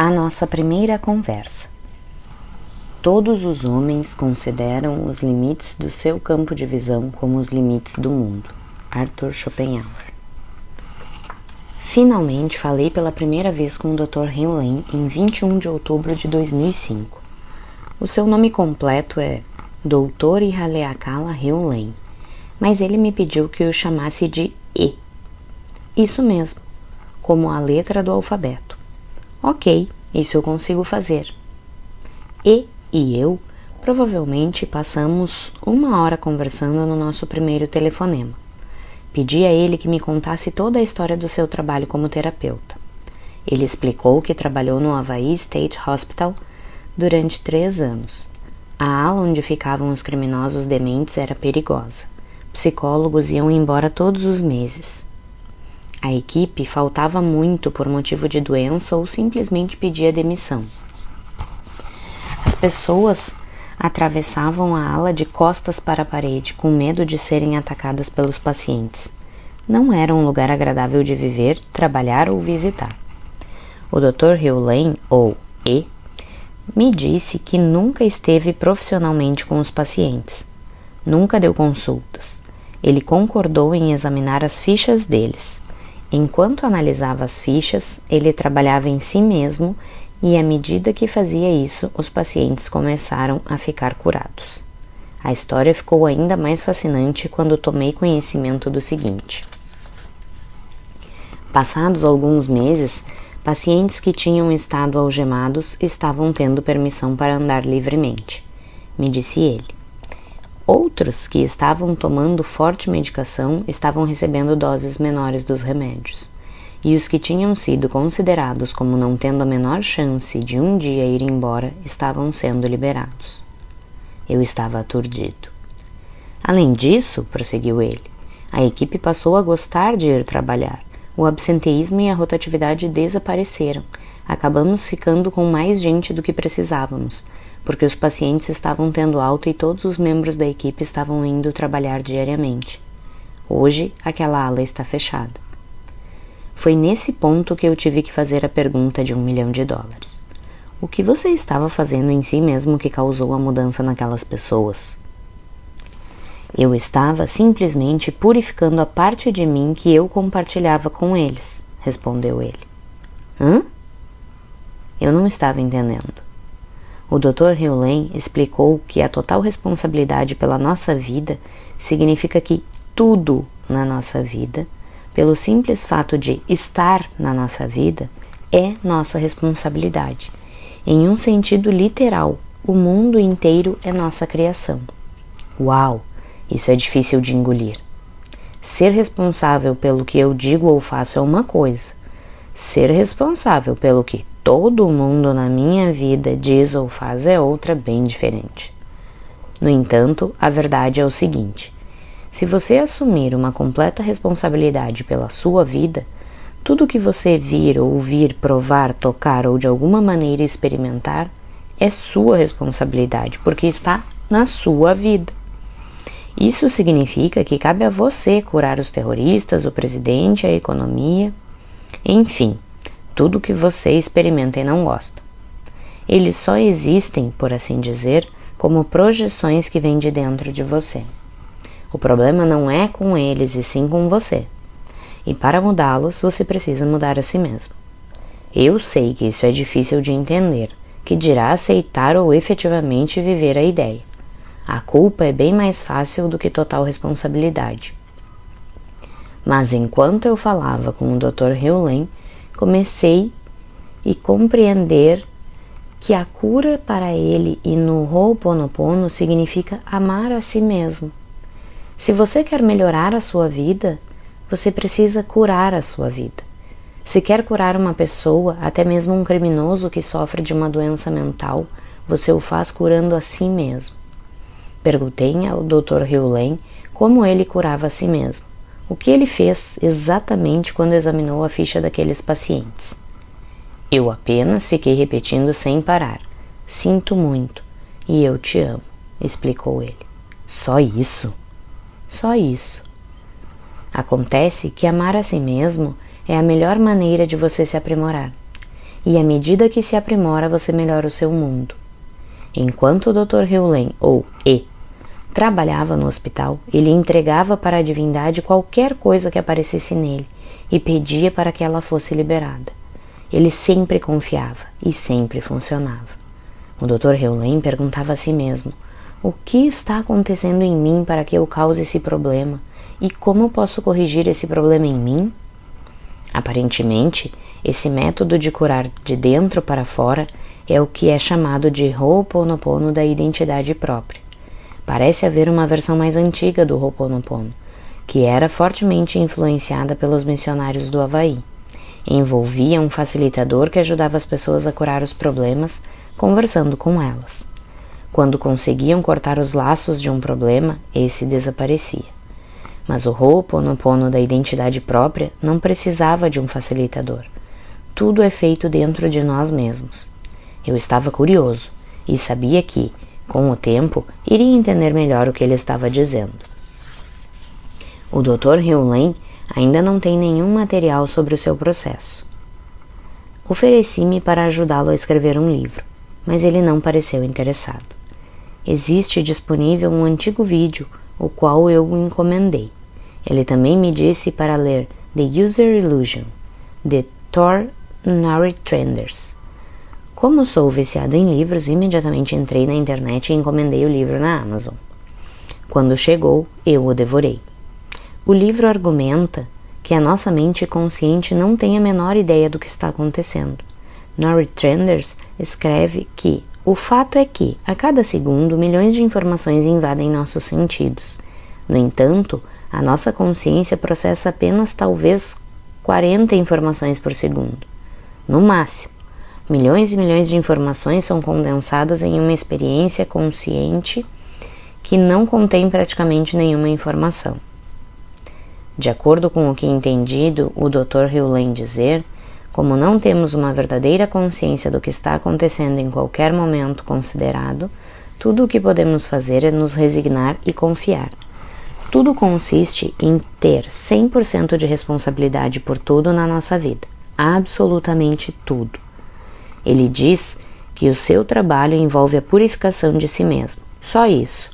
A nossa primeira conversa. Todos os homens consideram os limites do seu campo de visão como os limites do mundo. Arthur Schopenhauer. Finalmente falei pela primeira vez com o Dr. Hewlett em 21 de outubro de 2005. O seu nome completo é Dr. Ihaleakala Hewlett, mas ele me pediu que o chamasse de E. Isso mesmo, como a letra do alfabeto. Ok, isso eu consigo fazer. E eu provavelmente passamos 1 hora conversando no nosso primeiro telefonema. Pedi a ele que me contasse toda a história do seu trabalho como terapeuta. Ele explicou que trabalhou no Hawaii State Hospital durante 3 anos. A ala onde ficavam os criminosos dementes era perigosa. Psicólogos iam embora todos os meses. A equipe faltava muito por motivo de doença ou simplesmente pedia demissão. As pessoas atravessavam a ala de costas para a parede com medo de serem atacadas pelos pacientes. Não era um lugar agradável de viver, trabalhar ou visitar. O Dr. Hewlett, ou E, me disse que nunca esteve profissionalmente com os pacientes. Nunca deu consultas. Ele concordou em examinar as fichas deles. Enquanto analisava as fichas, ele trabalhava em si mesmo e, à medida que fazia isso, os pacientes começaram a ficar curados. A história ficou ainda mais fascinante quando tomei conhecimento do seguinte. Passados alguns meses, pacientes que tinham estado algemados estavam tendo permissão para andar livremente, me disse ele. Outros que estavam tomando forte medicação estavam recebendo doses menores dos remédios, e os que tinham sido considerados como não tendo a menor chance de um dia ir embora estavam sendo liberados. Eu estava aturdido. Além disso, prosseguiu ele, a equipe passou a gostar de ir trabalhar. O absenteísmo e a rotatividade desapareceram. Acabamos ficando com mais gente do que precisávamos, porque os pacientes estavam tendo alta e todos os membros da equipe estavam indo trabalhar diariamente. Hoje, aquela ala está fechada. Foi nesse ponto que eu tive que fazer a pergunta de $1 milhão. O que você estava fazendo em si mesmo que causou a mudança naquelas pessoas? Eu estava simplesmente purificando a parte de mim que eu compartilhava com eles, respondeu ele. Hã? Eu não estava entendendo. O Dr. Hewlett explicou que a total responsabilidade pela nossa vida significa que tudo na nossa vida, pelo simples fato de estar na nossa vida, é nossa responsabilidade. Em um sentido literal, o mundo inteiro é nossa criação. Uau, isso é difícil de engolir. Ser responsável pelo que eu digo ou faço é uma coisa. Ser responsável pelo que todo mundo na minha vida diz ou faz é outra bem diferente. No entanto, a verdade é o seguinte: se você assumir uma completa responsabilidade pela sua vida, tudo que você vir, ouvir, provar, tocar ou de alguma maneira experimentar é sua responsabilidade, porque está na sua vida. Isso significa que cabe a você curar os terroristas, o presidente, a economia, enfim, tudo que você experimenta e não gosta. Eles só existem, por assim dizer, como projeções que vêm de dentro de você. O problema não é com eles e sim com você. E para mudá-los, você precisa mudar a si mesmo. Eu sei que isso é difícil de entender, que dirá aceitar ou efetivamente viver a ideia. A culpa é bem mais fácil do que total responsabilidade. Mas enquanto eu falava com o Dr. Hewlett, comecei a compreender que a cura para ele e no Ho'oponopono significa amar a si mesmo. Se você quer melhorar a sua vida, você precisa curar a sua vida. Se quer curar uma pessoa, até mesmo um criminoso que sofre de uma doença mental, você o faz curando a si mesmo. Perguntei ao Dr. Hewlett como ele curava a si mesmo. O que ele fez exatamente quando examinou a ficha daqueles pacientes? Eu apenas fiquei repetindo sem parar. Sinto muito e eu te amo, explicou ele. Só isso? Só isso. Acontece que amar a si mesmo é a melhor maneira de você se aprimorar. e à medida que se aprimora, você melhora o seu mundo. Enquanto o Dr. Hewlett, ou E, trabalhava no hospital, ele entregava para a divindade qualquer coisa que aparecesse nele e pedia para que ela fosse liberada. Ele sempre confiava e sempre funcionava. O Dr. Hewlett perguntava a si mesmo: o que está acontecendo em mim para que eu cause esse problema? E como posso corrigir esse problema em mim? Aparentemente, esse método de curar de dentro para fora é o que é chamado de Ho'oponopono da identidade própria. Parece haver uma versão mais antiga do Ho'oponopono, que era fortemente influenciada pelos missionários do Havaí. Envolvia um facilitador que ajudava as pessoas a curar os problemas, conversando com elas. Quando conseguiam cortar os laços de um problema, esse desaparecia. Mas o Ho'oponopono da identidade própria não precisava de um facilitador. Tudo é feito dentro de nós mesmos. Eu estava curioso e sabia que, com o tempo, iria entender melhor o que ele estava dizendo. O Dr. Hewlett ainda não tem nenhum material sobre o seu processo. Ofereci-me para ajudá-lo a escrever um livro, mas ele não pareceu interessado. Existe disponível um antigo vídeo, o qual eu o encomendei. Ele também me disse para ler The User Illusion, de Thor Narranders. Como sou viciado em livros, imediatamente entrei na internet e encomendei o livro na Amazon. Quando chegou, eu o devorei. O livro argumenta que a nossa mente consciente não tem a menor ideia do que está acontecendo. Narranders escreve que o fato é que, a cada segundo, milhões de informações invadem nossos sentidos. No entanto, a nossa consciência processa apenas talvez 40 informações por segundo. No máximo, milhões e milhões de informações são condensadas em uma experiência consciente que não contém praticamente nenhuma informação. De acordo com o que entendido o Dr. Hewlett dizer, como não temos uma verdadeira consciência do que está acontecendo em qualquer momento considerado, tudo o que podemos fazer é nos resignar e confiar. Tudo consiste em ter 100% de responsabilidade por tudo na nossa vida. Absolutamente tudo. Ele diz que o seu trabalho envolve a purificação de si mesmo. Só isso.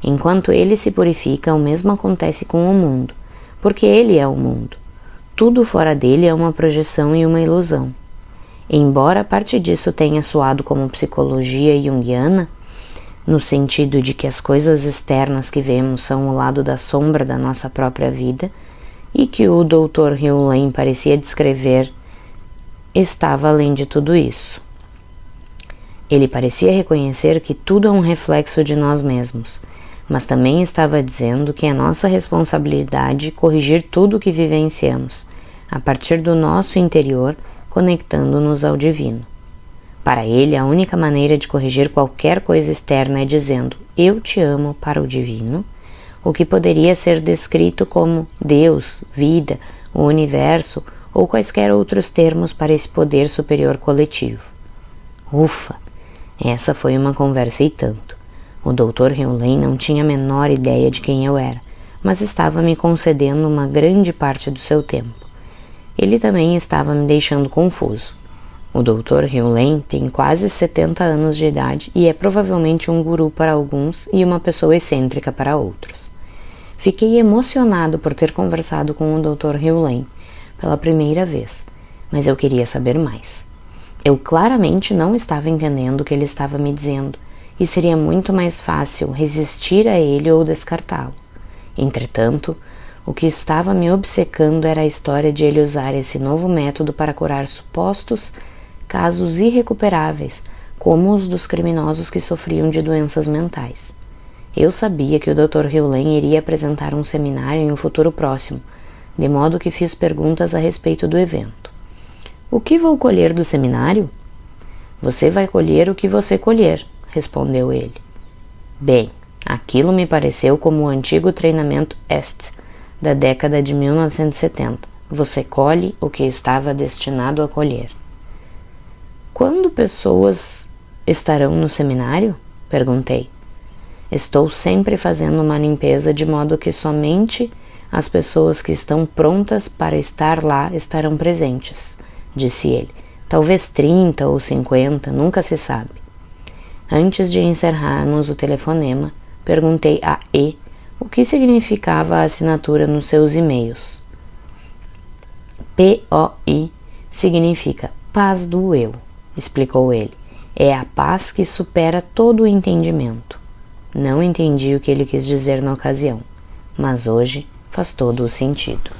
Enquanto ele se purifica, o mesmo acontece com o mundo, porque ele é o mundo. Tudo fora dele é uma projeção e uma ilusão. Embora parte disso tenha soado como psicologia junguiana, no sentido de que as coisas externas que vemos são o lado da sombra da nossa própria vida, e que o Dr. Hewlett parecia descrever, estava além de tudo isso. Ele parecia reconhecer que tudo é um reflexo de nós mesmos, mas também estava dizendo que é nossa responsabilidade corrigir tudo o que vivenciamos, a partir do nosso interior, conectando-nos ao divino. Para ele, a única maneira de corrigir qualquer coisa externa é dizendo "eu te amo" para o divino, o que poderia ser descrito como Deus, vida, o universo ou quaisquer outros termos para esse poder superior coletivo. Ufa! Essa foi uma conversa e tanto. O Dr. Hewlett não tinha a menor ideia de quem eu era, mas estava me concedendo uma grande parte do seu tempo. Ele também estava me deixando confuso. O Dr. Hewlett tem quase 70 anos de idade e é provavelmente um guru para alguns e uma pessoa excêntrica para outros. Fiquei emocionado por ter conversado com o Dr. Hewlett pela primeira vez, mas eu queria saber mais. Eu claramente não estava entendendo o que ele estava me dizendo, e seria muito mais fácil resistir a ele ou descartá-lo. Entretanto, o que estava me obcecando era a história de ele usar esse novo método para curar supostos casos irrecuperáveis, como os dos criminosos que sofriam de doenças mentais. Eu sabia que o Dr. Hewlett iria apresentar um seminário em um futuro próximo, de modo que fiz perguntas a respeito do evento. O que vou colher do seminário? Você vai colher o que você colher, respondeu ele. Bem, aquilo me pareceu como o antigo treinamento EST da década de 1970. Você colhe o que estava destinado a colher. Quando pessoas estarão no seminário? Perguntei. Estou sempre fazendo uma limpeza de modo que somente as pessoas que estão prontas para estar lá estarão presentes, disse ele. Talvez 30 ou 50, nunca se sabe. Antes de encerrarmos o telefonema, perguntei a E o que significava a assinatura nos seus e-mails. POI significa paz do eu, explicou ele. É a paz que supera todo o entendimento. Não entendi o que ele quis dizer na ocasião, mas hoje faz todo o sentido.